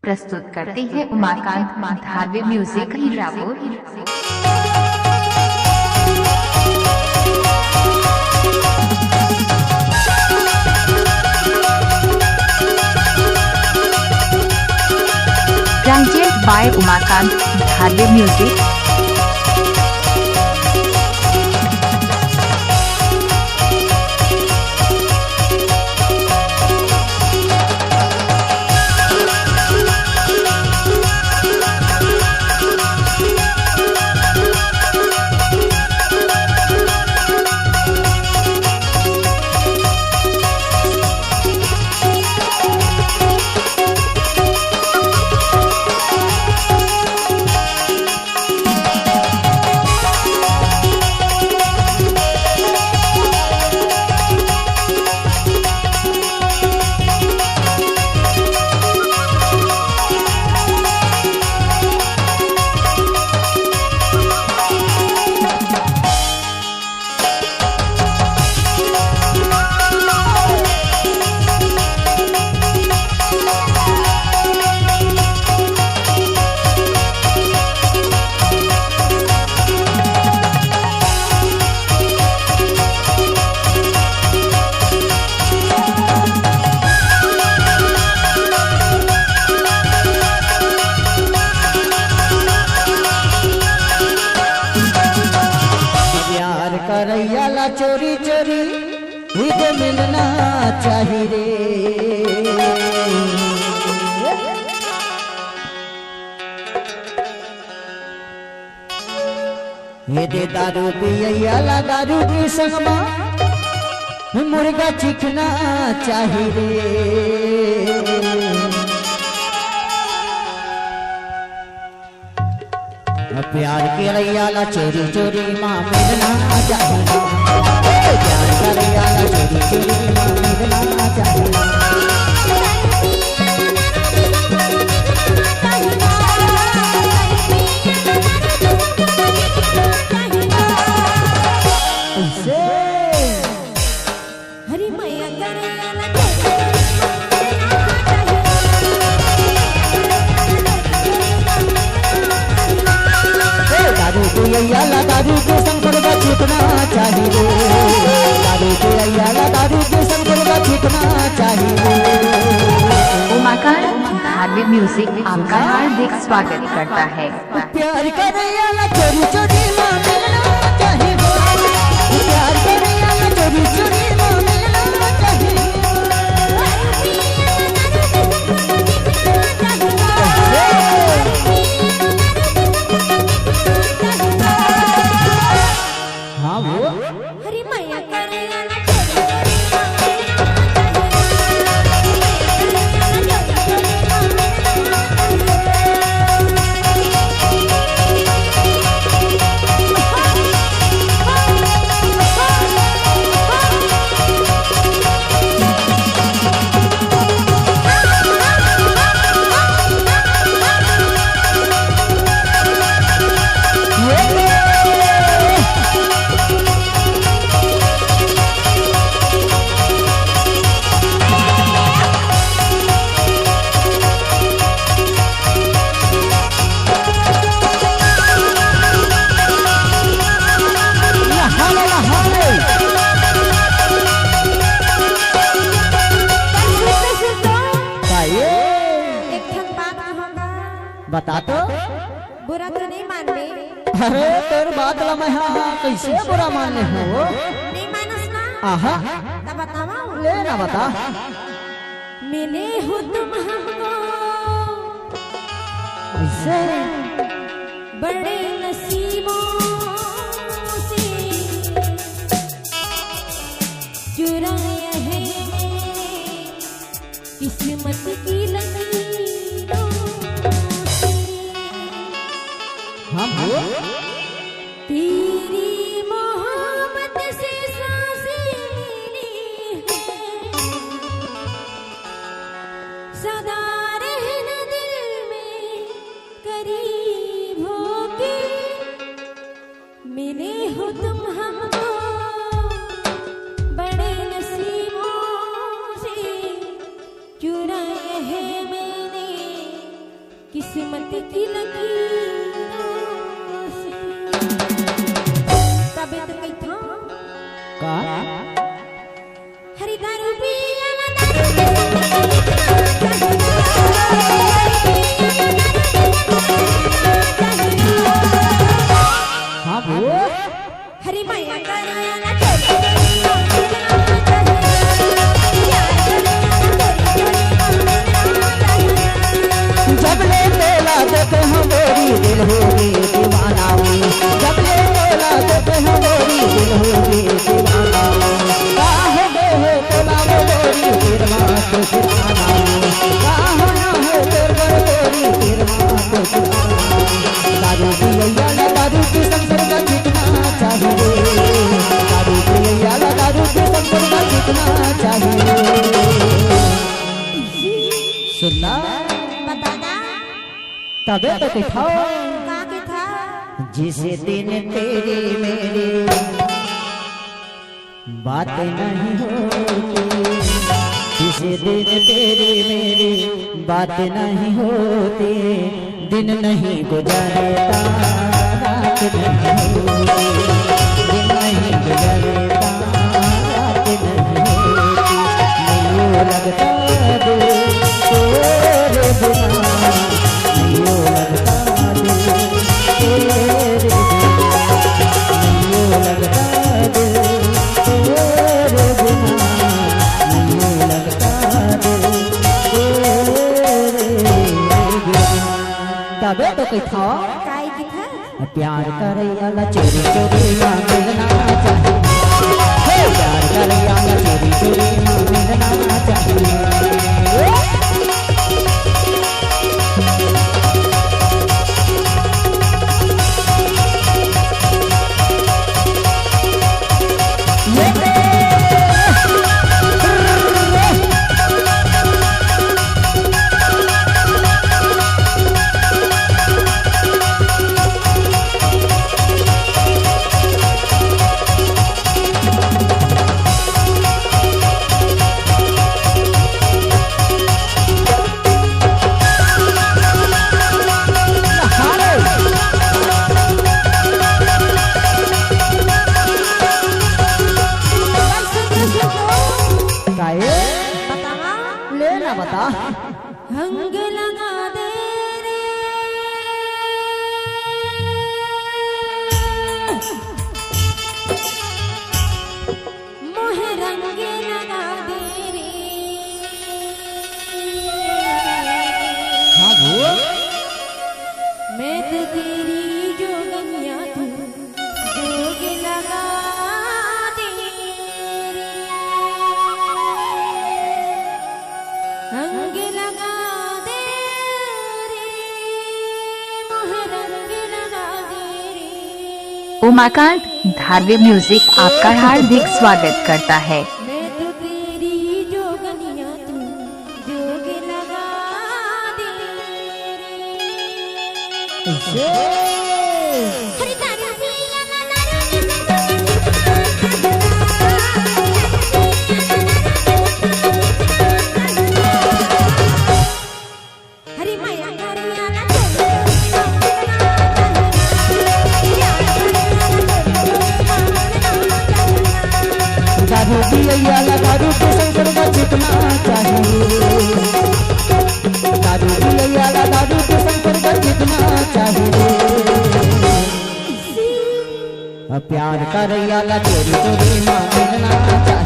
प्रस्तुत करते हैं Umakant Dharwe music Hirapur. Presented by Umakant Dharwe music. करैयाला चोरी चोरी इधे मिलना चाहिए रे। ये दे दारू पियला दारू की संगमा मुर्गा चिकना चाहिए रे। प्यार के रैयाला चोरी चोरी माँ मिलना चाहिए। प्यार के रैयाला चोरी चोरी माँ मिलना चाहिए। दारू के संग मुर्गा चिकना चाहिए। दारू के अय्याला दारू के संग मुर्गा चिकना चाहिए। उमाकांत धारवे म्यूजिक आपका हार्दिक स्वागत करता है। प्यार करैयाला चोरी चोरी माँ मिलना चाहिए। प्यार करैयाला चोरी चोरी माँ मिलना चाहिए। हाँ वो हरी मैया करैयाला बता तो बुरा तो नहीं मानने। अरे तेरे बात ला मैं हाँ कैसे बुरा मानने हो। नहीं मानस ना। आहा तब बतावा ले ना बता। मिले हो तुम हमको कैसे बड़े नसीबों से चुराया है किस्मत की लकीरों से। हम हो तेरी मोहब्बत से सांसें मिली है। सदा रहना दिल में करीब होके किस्मत की लकीरों से तबे तो कही था का हरी दारू पियाला दारू हाँ वो हरी मैया जब ले तोला देखे हमारी दिल होगी दीवाना हुई जब ले तोला देखे हमारी दिल होगी दीवाना काहो गए हो तोला वो गोरी फिर माँ तो दीवाना काहो ना हो तेर बर गोरी फिर माँ तो दीवाना दारू पिया ना दारू की संसर का जितना चाहिए दारू पिया ना दारू की संसर का जितना चाहिए सुनना तबे तो दिखाओ जिस दिन तेरी मेरी बात नहीं होती जिस दिन तेरी मेरी बात नहीं होती दिन नहीं गुजरता रात नहीं होती दिन नहीं गुजरता रात नहीं होती नहीं लगता दिल तेरे बिना नहीं लगता दिल तेरे बिना नहीं लगता दिल तेरे बिना नहीं लगता दिल तेरे बिना तबे तो कोई था काय की था प्यार करे अला चोरी चोरी ना मिलना चाहिए प्यार करे अला चोरी चोरी ना मिलना चाहिए बता हंग लगा दे रे मोहे रंग लगा दे रे हाँ वो मैं तो तेरी जोगनिया तू जोग लगा दे रे रंग लगा दे रे मोहे रंग लगा दे रे उमाकांत धारवे म्यूजिक आपका हार्दिक स्वागत करता है। मैं तो तेरी जोगनिया तू जोग लगा दे रे हरी दारू पिया ना हरी मैया करिया ना दारू पिया ला दारू के संसर का जितना चाहिए दारू पिया ला दारू के संसर का जितना चाहिए प्यार कर ला चोरी चोरी मां मिलना चाहिए